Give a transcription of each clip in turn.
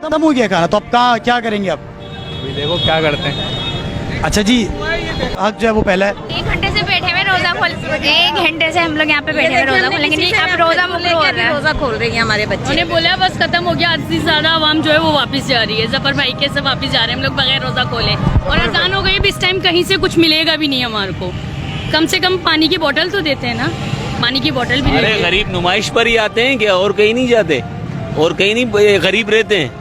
खत्म हो गया खाना, तो अब कहाँ क्या करेंगे अब? अभी देखो क्या करते हैं। अच्छा जी, हक जो है वो पहला है। 1 घंटे से बैठे हुए रोजा खोल, 1 घंटे से हम लोग यहाँ पे बैठे हुए रोजा खोलेंगे नहीं, अब रोजा मुक्त हो रहा है। रोजा खोल रही है हमारे बच्चे। उन्होंने बोला बस खत्म हो गया, आधी से ज्यादा आवाम जो है वो वापस जा रही है। जफर भाई के सब वापस जा रहे हैं, हम लोग बगैर रोजा खोले। और अजान हो गई, अब इस टाइम कहीं से कुछ मिलेगा भी नहीं हमारे को। कम से कम पानी की बोतल तो देते हैं ना, पानी की बोतल भी। अरे गरीब नुमाइश पर ही आते हैं क्या, और कहीं नहीं जाते, और कहीं नहीं गरीब रहते हैं।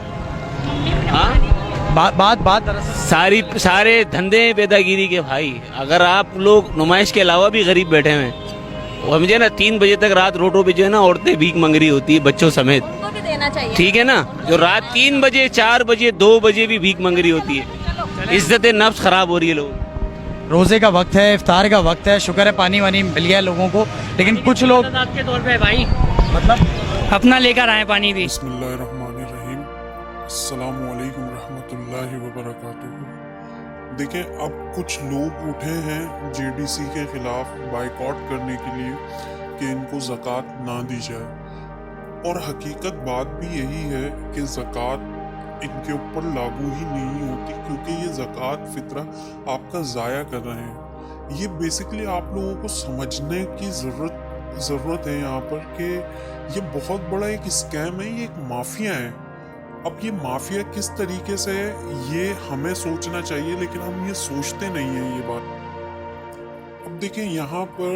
हाँ, बात दरअसल सारे धंधे हैं पैदागिरी के भाई। अगर आप लोग नुमाइश के अलावा भी गरीब बैठे हुए हैं, और मुझे ना 3 बजे तक रात रोडों पे जो है ना औरतें भीख मंग रही होती है बच्चों समेत, उनको भी देना चाहिए। ठीक है ना, जो रात 3 बजे 4 बजे 2 बजे भी भीख मंग रही होती है। इज्जत नफ्स खराब हो रही है लोगों। रोजे का वक्त है, इफ्तार का वक्त है, शुक्र है पानी वानी मिल गया है लोगों को, लेकिन कुछ लोग के तौर पे भाई मतलब अपना लेकर आए पानी भी। बिस्मिल्लाहिर्रहमानिर्रहीम, अस्सलामुअलैकुम रहमतुल्लाहि व बरकातुहू। देखें, अब कुछ लोग उठे हैं जेडीसी के खिलाफ बाइकआउट करने के लिए कि इनको ज़कात ना दी जाए, और हकीकत बात भी यही है कि ज़कात इनके ऊपर लागू ही नहीं होती, क्योंकि ये ज़कात फितरा आपका ज़ाया कर रहे हैं। ये बेसिकली आप लोगों को समझने की ज़रूरत है यहाँ पर कि ये बहुत बड़ा एक स्कैम है, ये एक माफिया है। अब ये माफिया किस तरीके से है ये हमें सोचना चाहिए, लेकिन हम ये सोचते नहीं हैं ये बात। अब देखें, यहाँ पर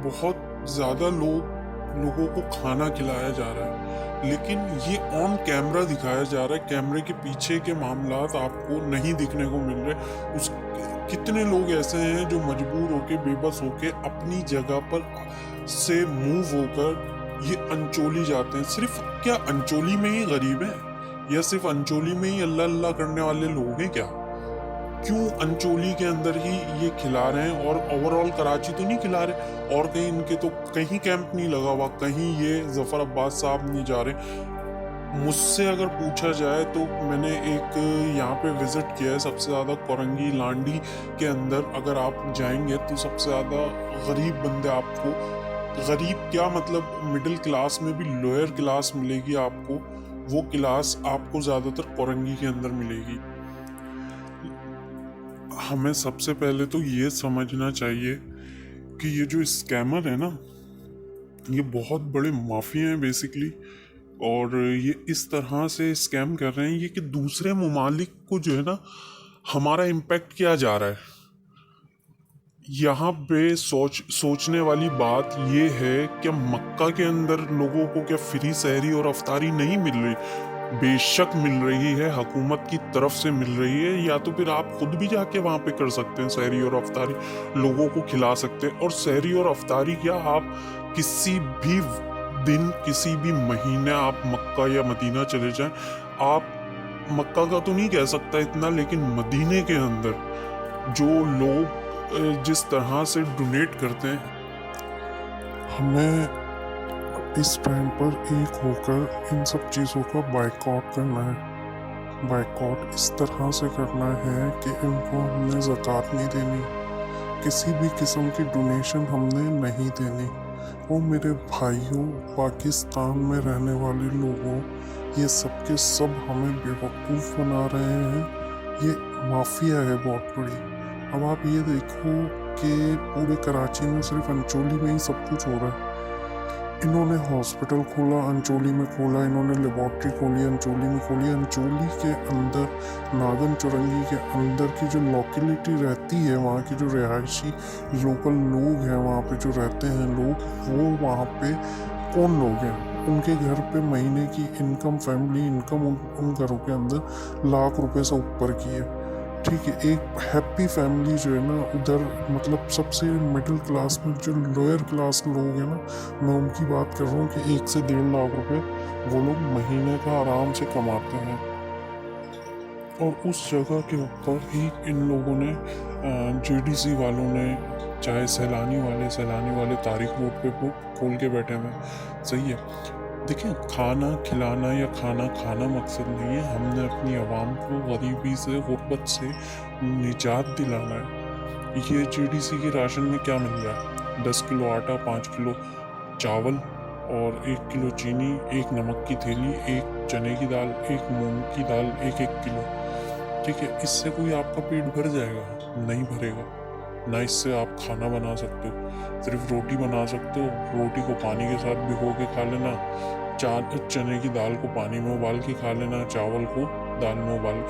बहुत ज़्यादा लोगों को खाना खिलाया जा रहा है, लेकिन ये ऑन कैमरा दिखाया जा रहा है। कैमरे के पीछे के मामलात आपको नहीं दिखने को मिल रहे। उस कितने लोग ऐसे हैं जो मजबूर होके, बेबस होके अपनी जगह पर से मूव होकर ये अंचोली जाते हैं। सिर्फ क्या अंचोली में ही गरीब है, या सिर्फ अंचोली में ही अल्लाह अल्लाह करने वाले लोग हैं क्या? क्यों अंचोली के अंदर ही ये खिला रहे हैं, और ओवरऑल कराची तो नहीं खिला रहे? और कहीं इनके तो कहीं कैंप नहीं लगा हुआ, कहीं ये जफर अब्बास साहब नहीं जा रहे। मुझसे अगर पूछा जाए तो मैंने एक यहाँ पे विजिट किया है, सबसे ज़्यादा कोरंगी लांडी के अंदर अगर आप जाएंगे तो सबसे ज़्यादा गरीब बंदे आपको, गरीब क्या मतलब मिडिल क्लास में भी लोअर क्लास मिलेगी आपको, वो क्लास आपको ज़्यादातर कोरंगी के अंदर मिलेगी। हमें सबसे पहले तो ये समझना चाहिए कि ये जो स्कैमर है ना, ये बहुत बड़े माफिया हैं बेसिकली, और ये इस तरह से स्कैम कर रहे हैं ये कि दूसरे ममालिक को जो है ना हमारा इम्पैक्ट किया जा रहा है। यहाँ पे सोचने वाली बात ये है कि मक्का के अंदर लोगों को क्या फ्री सहरी और अफ्तारी नहीं मिल रही? बेशक मिल रही है, हुकूमत की तरफ से मिल रही है, या तो फिर आप खुद भी जाके वहाँ पे कर सकते हैं, सहरी और अफ्तारी लोगों को खिला सकते हैं। और सहरी और अफ्तारी क्या, आप किसी भी दिन किसी भी महीने आप मक्का या मदीना चले जाएं, आप मक्का का तो नहीं कह सकता इतना, लेकिन मदीने के अंदर जो लोग जिस तरह से डोनेट करते हैं, हमें इस टाइम पर एक होकर इन सब चीज़ों का बाइकआउट करना है। बाइकआउट इस तरह से करना है कि इनको हमने ज़कात नहीं देनी, किसी भी किस्म की डोनेशन हमने नहीं देनी। वो मेरे भाइयों, पाकिस्तान में रहने वाले लोगों, ये सब के सब हमें बेवकूफ़ बना रहे हैं। ये माफिया है बहुत बड़ी। अब आप ये देखो कि पूरे कराची में सिर्फ अंचोली में ही सब कुछ हो रहा है। इन्होंने हॉस्पिटल खोला, अंचोली में खोला, इन्होंने लेबॉर्ट्री खोली, अंचोली में खोली। अंचोली के अंदर, नागन चुरंगी के अंदर की जो लोकेलिटी रहती है, वहाँ की जो रिहायशी लोकल लोग हैं, वहाँ पे जो रहते हैं लोग, वो वहाँ पे कौन लोग हैं? उनके घर पे महीने की इनकम, फैमिली इनकम उन घरों के अंदर लाख रुपए से ऊपर की है। ठीक है, एक हैप्पी फैमिली जो है ना उधर, मतलब सबसे मिडिल क्लास में जो लोअर क्लास लोग हैं ना, मैं उनकी बात कर रहा हूँ कि 1 से 1.5 लाख रुपए वो लोग महीने का आराम से कमाते हैं। और उस जगह के ऊपर ही इन लोगों ने, जेडीसी वालों ने, चाहे सैलानी वाले तारीख रोड पे खोल के बैठे हुए, सही है। देखिए, खाना खिलाना या खाना खाना मकसद नहीं है। हमने अपनी आवाम को गरीबी से, गुर्बत से निजात दिलाना है। ये जेडीसी के राशन में क्या मिल रहा है? 10 किलो आटा, 5 किलो चावल और 1 किलो चीनी, 1 नमक की थैली, 1 चने की दाल, 1 मूंग की दाल, 1-1 किलो। ठीक है, इससे कोई आपका पेट भर जाएगा? नहीं भरेगा। ना इससे आप खाना बना सकते हो, सिर्फ रोटी बना सकते हो। रोटी को पानी के साथ भिगो के खा लेना, चने की दाल को पानी में उबाल के खा लेना, चावल को दाल में उबाल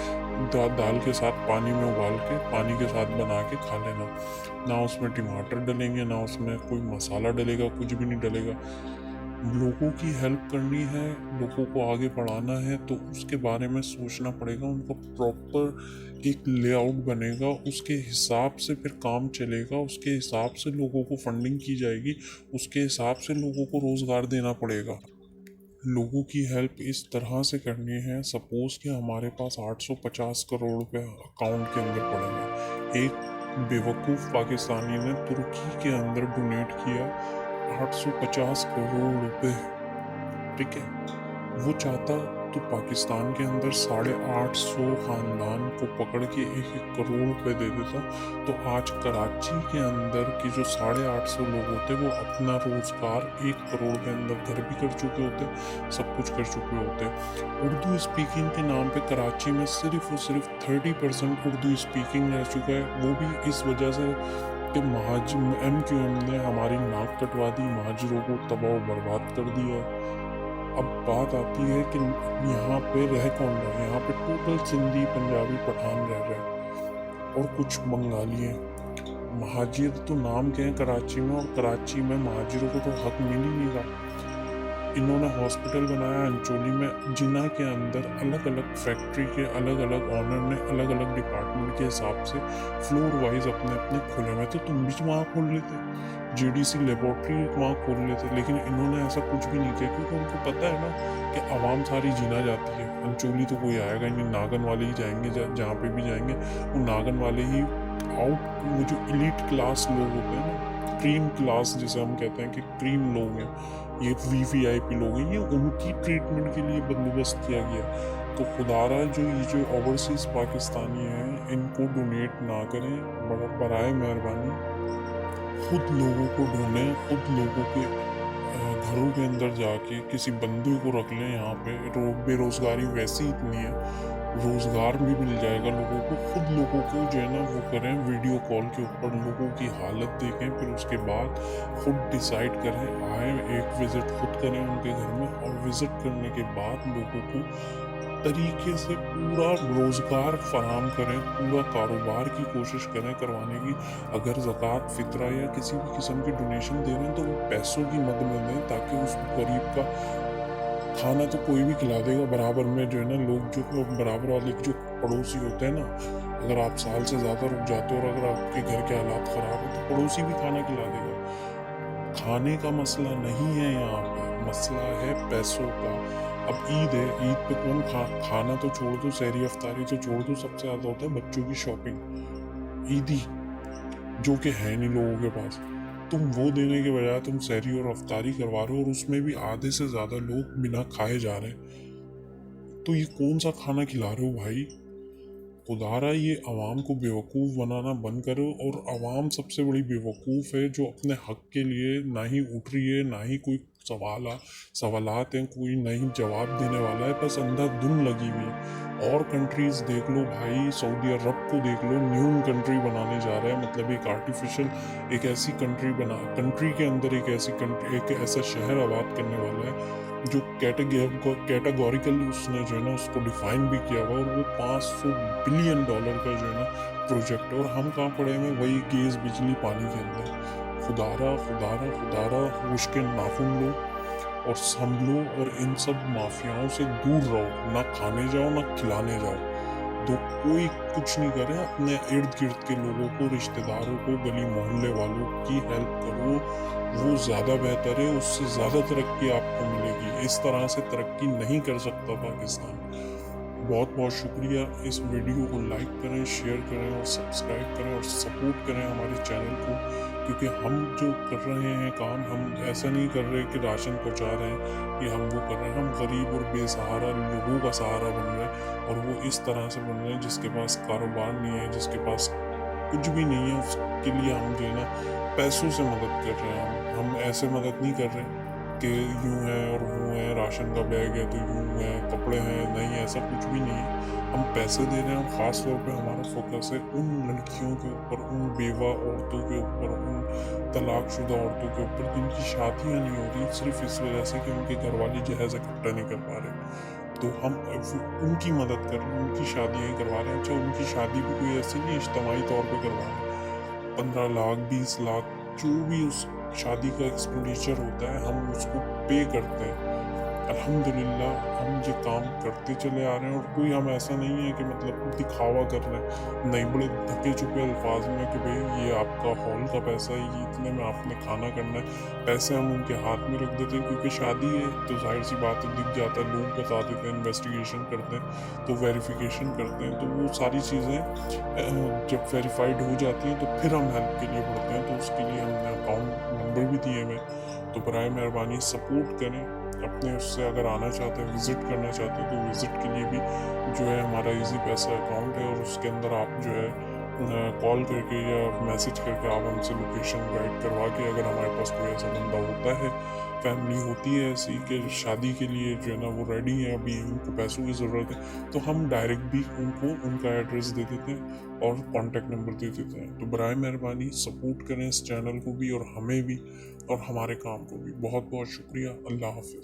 दाल के साथ पानी में उबाल के पानी के साथ बना के खा लेना। ना उसमें टमाटर डलेंगे, ना उसमें कोई मसाला डलेगा, कुछ भी नहीं डलेगा। लोगों की हेल्प करनी है, लोगों को आगे बढ़ाना है, तो उसके बारे में सोचना पड़ेगा। उनका प्रॉपर एक लेआउट बनेगा, उसके हिसाब से फिर काम चलेगा, उसके हिसाब से लोगों को फंडिंग की जाएगी, उसके हिसाब से लोगों को रोज़गार देना पड़ेगा। लोगों की हेल्प इस तरह से करनी है, सपोज़ कि हमारे पास 850 करोड़ रुपए अकाउंट के अंदर पड़े हैं। एक बेवकूफ़ पाकिस्तानी ने तुर्की के अंदर डोनेट किया 850 करोड़ रुपए। ठीक है, वो चाहता तो पाकिस्तान के अंदर 850 ख़ानदान को पकड़ के 1-1 करोड़ रुपए दे देता, तो आज कराची के अंदर की जो 850 लोग होते वो अपना रोज़गार 1 करोड़ के अंदर घर भी कर चुके होते, सब कुछ कर चुके होते। उर्दू स्पीकिंग के नाम पे कराची में सिर्फ और सिर्फ 30% उर्दू स्पीकिंग रह चुका है, वो भी इस वजह से कि MQM ने हमारी नाक कटवा दी, महाजिरों को तबाह बर्बाद कर दिया। अब बात आती है कि यहाँ पे रह कौन रहा है? यहाँ पे टोटल सिंधी, पंजाबी, पठान रह रहे हैं और कुछ बंगाली हैं। महाजिर तो नाम के हैं कराची में, और कराची में महाजिरों को तो हक मिल ही नहीं रहा। इन्होंने हॉस्पिटल बनाया अंचोली में, जिना के अंदर अलग अलग फैक्ट्री के अलग अलग ऑनर ने अलग अलग डिपार्टमेंट के हिसाब से फ्लोर वाइज अपने अपने खोले हुए। तो तुम भी वहाँ खोल लेते, JDC लेबॉर्ट्री वहाँ खोल लेते, लेकिन इन्होंने ऐसा कुछ भी नहीं किया, क्योंकि उनको पता है ना कि आवाम सारी जीना जाती है। अंचोली तो कोई आएगा नहीं, नागन वाले ही जाएंगे, जहाँ पे भी जाएंगे वो नागन वाले ही वो जो एलिट क्लास लोग होते हैं ना, क्रीम क्लास जिसे हम कहते हैं कि क्रीम लोग हैं, ये VVIP लोग हैं, ये उनकी ट्रीटमेंट के लिए बंदोबस्त किया गया। तो खुदारा जो ओवरसीज़ पाकिस्तानी हैं, इनको डोनेट ना करें, बराए मेहरबानी खुद लोगों को ढूंढें, खुद लोगों के घरों के अंदर जाके किसी बंदे को रख लें। यहाँ पे बेरोज़गारी वैसी इतनी है, रोज़गार भी मिल जाएगा लोगों को। खुद लोगों को जो है ना वो करें, वीडियो कॉल के ऊपर लोगों की हालत देखें, फिर उसके बाद खुद डिसाइड करें, आए एक विज़िट खुद करें उनके घर में, और विज़िट करने के बाद लोगों को तरीके से पूरा रोज़गार फराहम करें, पूरा कारोबार की कोशिश करें करवाने की। अगर ज़कात, फितरा या किसी भी किस्म की डोनेशन दे रहे हैं तो वो पैसों की मद में दें, ताकि उस गरीब का खाना तो कोई भी खिला देगा बराबर में। जो है ना लोग जो बराबर वाले जो पड़ोसी होते हैं ना, अगर आप साल से ज़्यादा रुक जाते हो और अगर आपके घर के हालात ख़राब है तो पड़ोसी भी खाना खिला देगा। खाने का मसला नहीं है यहाँ पे, मसला है पैसों का। अब ईद है, ईद पे कौन खाना तो छोड़ दो, सहरी अफ्तारी तो छोड़ दो, सबसे ज़्यादा होता है बच्चों की शॉपिंग, ईदी, जो कि है नहीं लोगों के पास। तुम वो देने के बजाय तुम सहरी और अफ्तारी करवा रहे हो, और उसमें भी आधे से ज़्यादा लोग बिना खाए जा रहे हैं। तो ये कौन सा खाना खिला रहे हो भाई? खुदारा ये आवाम को बेवकूफ़ बनाना बंद करो। और आवाम सबसे बड़ी बेवकूफ़ है, जो अपने हक़ के लिए ना ही उठ रही है, ना ही कोई सवालात हैं, कोई नहीं जवाब देने वाला है, बस अंधाधुन लगी हुई है। और कंट्रीज़ देख लो भाई, सऊदी अरब को देख लो, न्यू कंट्री बनाने जा रहा है, मतलब एक आर्टिफिशियल एक ऐसी कंट्री के अंदर एक ऐसा शहर आबाद करने वाला है जो कैटेगोरिकल उसने जो है ना उसको डिफाइन भी किया हुआ, और वो $500 बिलियन का जो है ना प्रोजेक्ट। और हम कहाँ पड़े हैं? वही गैस, बिजली, पानी के अंदर। खुदारा होश के नाखून लो और संभलो, और इन सब माफियाओं से दूर रहो। ना खाने जाओ, ना खिलाने जाओ, तो कोई कुछ नहीं करे। अपने इर्द गिर्द के लोगों को, रिश्तेदारों को, गली मोहल्ले वालों की हेल्प करो, वो ज़्यादा बेहतर है, उससे ज़्यादा तरक्की आपको मिलेगी। इस तरह से तरक्की नहीं कर सकता पाकिस्तान। बहुत बहुत शुक्रिया। इस वीडियो को लाइक करें, शेयर करें और सब्सक्राइब करें और सपोर्ट करें हमारे चैनल को, क्योंकि हम जो कर रहे हैं काम, हम ऐसा नहीं कर रहे कि राशन पहुंचा रहे हैं कि हम वो कर रहे हैं। हम गरीब और बेसहारा लोगों का सहारा बन रहे हैं, और वो इस तरह से बन रहे हैं जिसके पास कारोबार नहीं है, जिसके पास कुछ भी नहीं है, उसके लिए हम जो है ना पैसों से मदद कर रहे हैं। हम ऐसे मदद नहीं कर रहे। कि यूँ है और वो है, राशन का बैग है तो यूँ है, कपड़े हैं, नहीं ऐसा कुछ भी नहीं है। हम पैसे दे रहे हैं, ख़ास तौर पे हमारा फोकस है उन लड़कियों के ऊपर, उन बेवा औरतों के ऊपर, उन तलाकशुदा औरतों के ऊपर जिनकी शादियाँ नहीं हो रही सिर्फ इस वजह से कि उनके घर वाले जहेज़ इकट्ठा नहीं कर पा रहे। तो हम उनकी मदद कर रहे हैं, उनकी शादियाँ ही करवा रहे हैं। अच्छा, उनकी शादी भी कोई ऐसी नहीं इज्तिमाई तौर पर करवा रहे हैं। 15 लाख 20 लाख जो भी उस शादी का एक्सपेंडिचर होता है हम उसको पे करते हैं। अल्हम्दुलिल्लाह हम ये काम करते चले आ रहे हैं और कोई हम ऐसा नहीं है कि मतलब दिखावा कर रहे हैं, नहीं, बड़े ढके छुपे अल्फाज में कि भाई ये आपका हॉल का पैसा है, ये इतने में आपने खाना करना है, पैसे हम उनके हाथ में रख देते हैं क्योंकि शादी है तो जाहिर सी बात है दिख जाता है, लोग बता देते हैं, इन्वेस्टिगेशन करते हैं तो वेरिफिकेशन करते हैं, तो वो सारी चीज़ें जब वेरीफाइड हो जाती हैं तो फिर हम हेल्प के लिए बढ़ते हैं। तो उसके लिए हमने अकाउंट नंबर भी दिए हुए, तो बराए मेहरबानी सपोर्ट करें अपने उससे। अगर आना चाहते हैं, विज़िट करना चाहते हैं तो विज़िट के लिए भी जो है हमारा इजी पैसा अकाउंट है और उसके अंदर आप जो है कॉल करके या मैसेज करके आप हमसे लोकेशन गाइड करवा के, अगर हमारे पास कोई ऐसा बंदा होता है, फैमिली होती है ऐसी कि शादी के लिए जो है ना वो रेडी है, अभी उनको पैसों की ज़रूरत है, तो हम डायरेक्ट भी उनको उनका एड्रेस दे देते हैं और कॉन्टैक्ट नंबर दे देते हैं। तो बराए मेहरबानी सपोर्ट करें इस चैनल को भी और हमें भी और हमारे काम को भी। बहुत बहुत शुक्रिया। अल्लाह हाफ़िज़।